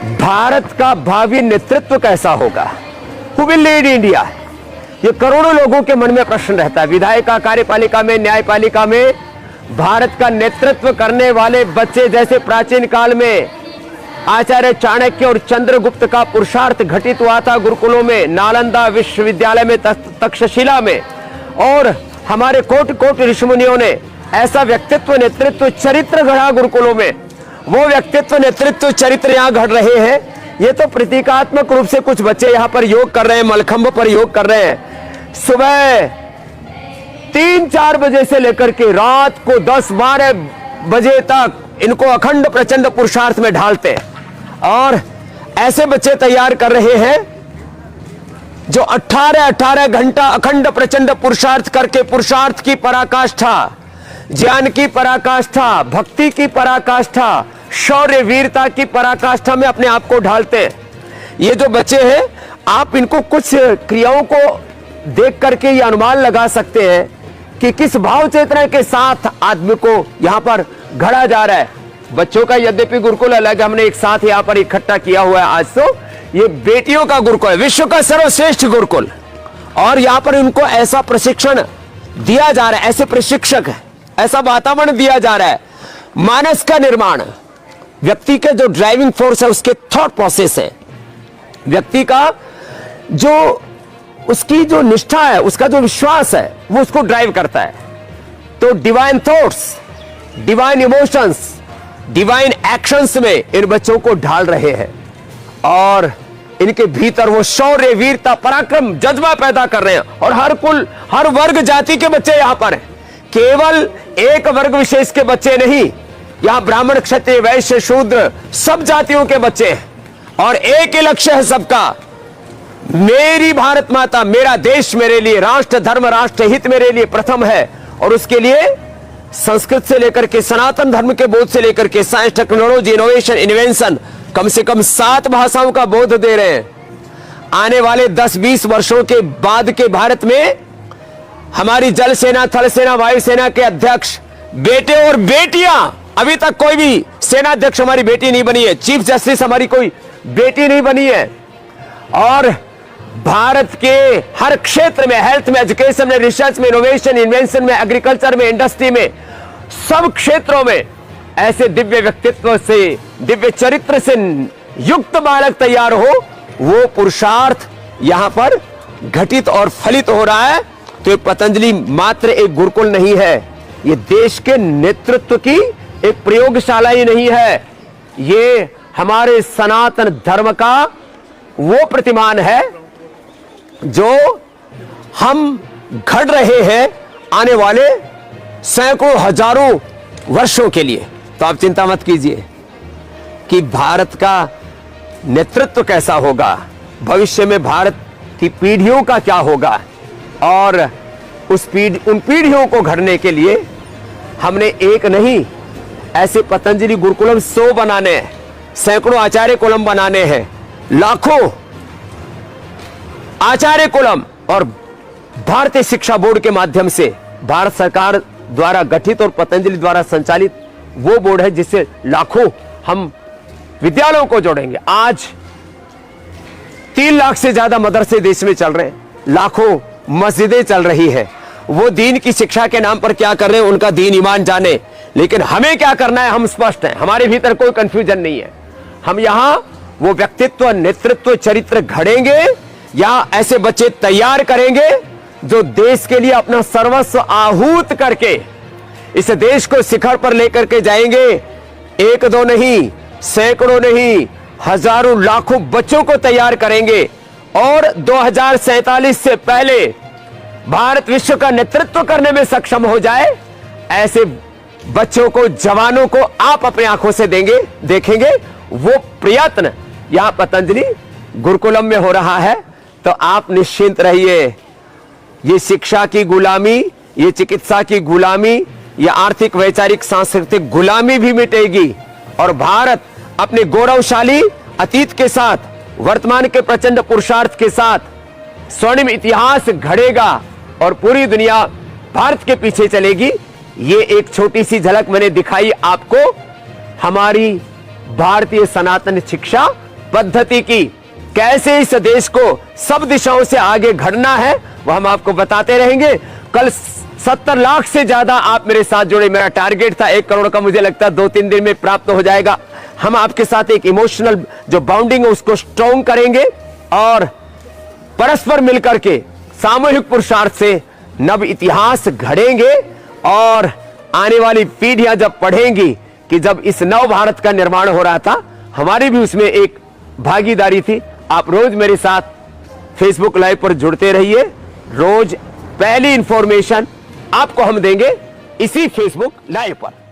भारत का भावी नेतृत्व कैसा होगा? Who will lead India? ये करोड़ों लोगों के मन में प्रश्न रहता है। विधायिका, कार्यपालिका में, न्यायपालिका में भारत का नेतृत्व करने वाले बच्चे, जैसे प्राचीन काल में आचार्य चाणक्य और चंद्रगुप्त का पुरुषार्थ घटित हुआ था गुरुकुलों में, नालंदा विश्वविद्यालय में, तक्षशिला में, और हमारे कोट कोट ऋषिमुनियों ने ऐसा व्यक्तित्व, नेतृत्व, चरित्र गढ़ा गुरुकुलों में। वो व्यक्तित्व, नेतृत्व, चरित्र यहाँ घड़ रहे हैं। ये तो प्रतीकात्मक रूप से कुछ बच्चे यहाँ पर योग कर रहे हैं, मलखंभ पर योग कर रहे हैं। सुबह 3-4 बजे से लेकर के रात को 10-12 बजे तक इनको अखंड प्रचंड पुरुषार्थ में ढालते हैं, और ऐसे बच्चे तैयार कर रहे हैं जो 18-18 घंटा अखंड प्रचंड पुरुषार्थ करके पुरुषार्थ की पराकाष्ठा, ज्ञान की पराकाष्ठा, भक्ति की पराकाष्ठा, शौर्य वीरता की पराकाष्ठा में अपने आप को ढालते हैं। ये जो बच्चे हैं, आप इनको कुछ क्रियाओं को देख करके ये अनुमान लगा सकते हैं कि किस भाव चेतना के साथ आदमी को यहां पर गढ़ा जा रहा है। बच्चों का यद्यपि गुरुकुल अलग, हमने एक साथ यहां पर इकट्ठा किया हुआ है। आज तो ये बेटियों का गुरुकुल है, विश्व का सर्वश्रेष्ठ गुरुकुल, और यहां पर उनको ऐसा प्रशिक्षण दिया जा रहा है, ऐसे प्रशिक्षक है, ऐसा वातावरण दिया जा रहा है। मानस का निर्माण, व्यक्ति के जो ड्राइविंग फोर्स है, उसके थॉट प्रोसेस है, व्यक्ति का जो उसकी जो निष्ठा है, उसका जो विश्वास है, वो उसको ड्राइव करता है। तो divine thoughts, divine emotions, divine actions में इन बच्चों को ढाल रहे हैं, और इनके भीतर वो शौर्य वीरता पराक्रम जज्बा पैदा कर रहे हैं। और हर कुल, हर वर्ग जाति के बच्चे यहां पर हैं, केवल एक वर्ग विशेष के बच्चे नहीं। यहां ब्राह्मण, क्षत्रिय, वैश्य, शूद्र सब जातियों के बच्चे हैं, और एक ही लक्ष्य है सबका, मेरी भारत माता, मेरा देश मेरे लिए, राष्ट्र धर्म राष्ट्र हित मेरे लिए प्रथम है। और उसके लिए संस्कृत से लेकर के सनातन धर्म के बोध से लेकर के साइंस, टेक्नोलॉजी, इनोवेशन, इन्वेंशन, कम से कम 7 भाषाओं का बोध दे रहे हैं। आने वाले 10-20 वर्षों के बाद के भारत में हमारी जल सेना, थल सेना, वायु सेना के अध्यक्ष बेटे और बेटियां, अभी तक कोई भी सेनाध्यक्ष हमारी बेटी नहीं बनी है, चीफ जस्टिस हमारी कोई बेटी नहीं बनी है। और भारत के हर क्षेत्र में, हेल्थ में, एजुकेशन में, रिसर्च में, इनोवेशन, इन्वेंशन में, एग्रीकल्चर में, इंडस्ट्री में, सब क्षेत्रों में ऐसे दिव्य व्यक्तित्व से, दिव्य चरित्र से युक्त बालक तैयार हो, वो पुरुषार्थ यहां पर घटित और फलित हो रहा है। तो ये पतंजलि मात्र एक गुरुकुल नहीं है, ये देश के नेतृत्व की एक प्रयोगशाला ही नहीं है, ये हमारे सनातन धर्म का वो प्रतिमान है जो हम घड़ रहे हैं आने वाले सैकड़ों हजारों वर्षों के लिए। तो आप चिंता मत कीजिए कि भारत का नेतृत्व कैसा होगा, भविष्य में भारत की पीढ़ियों का क्या होगा, और उन पीढ़ियों को घड़ने के लिए हमने एक नहीं, ऐसे पतंजलि गुरुकुलम 100 बनाने हैं, सैकड़ों आचार्य कुलम बनाने हैं, लाखों आचार्य कुलम, और भारतीय शिक्षा बोर्ड के माध्यम से भारत सरकार द्वारा गठित और पतंजलि द्वारा संचालित वो बोर्ड है जिससे लाखों हम विद्यालयों को जोड़ेंगे। आज 3 लाख से ज्यादा मदरसे देश में चल रहे हैं, लाखों मस्जिदें चल रही है। वो दीन की शिक्षा के नाम पर क्या कर रहे हैं, उनका दीन ईमान जाने, लेकिन हमें क्या करना है हम स्पष्ट हैं, हमारे भीतर कोई कंफ्यूजन नहीं है। हम यहां वो व्यक्तित्व, नेतृत्व, चरित्र घड़ेंगे, या ऐसे बच्चे तैयार करेंगे जो देश के लिए अपना सर्वस्व आहूत करके इस देश को शिखर पर लेकर के जाएंगे। 1-2 नहीं, सैकड़ों नहीं, हजारों लाखों बच्चों को तैयार करेंगे, और 2047 से पहले भारत विश्व का नेतृत्व करने में सक्षम हो जाए, ऐसे बच्चों को, जवानों को आप अपनी आंखों से देखेंगे। वो प्रयत्न यहां पतंजलि गुरुकुलम में हो रहा है। तो आप निश्चिंत रहिए, ये शिक्षा की गुलामी, ये चिकित्सा की गुलामी, ये आर्थिक, वैचारिक, सांस्कृतिक गुलामी भी मिटेगी, और भारत अपने गौरवशाली अतीत के साथ, वर्तमान के प्रचंड पुरुषार्थ के साथ स्वर्णिम इतिहास घड़ेगा, और पूरी दुनिया भारत के पीछे चलेगी। ये एक छोटी सी झलक मैंने दिखाई आपको हमारी भारतीय सनातन शिक्षा पद्धति की, कैसे इस देश को सब दिशाओं से आगे बढ़ना है, वह हम आपको बताते रहेंगे। कल 70 लाख से ज्यादा आप मेरे साथ जुड़े। मेरा टारगेट था 1 करोड़ का, मुझे लगता है 2-3 दिन में प्राप्त हो जाएगा। हम आपके साथ एक इमोशनल जो बाउंडिंग है उसको स्ट्रॉन्ग करेंगे और परस्पर मिलकर के सामूहिक पुरुषार्थ से नव इतिहास घड़ेंगे। और आने वाली पीढ़ियां जब पढ़ेंगी कि जब इस नव भारत का निर्माण हो रहा था, हमारी भी उसमें एक भागीदारी थी। आप रोज मेरे साथ फेसबुक लाइव पर जुड़ते रहिए। रोज पहली इंफॉर्मेशन आपको हम देंगे इसी फेसबुक लाइव पर।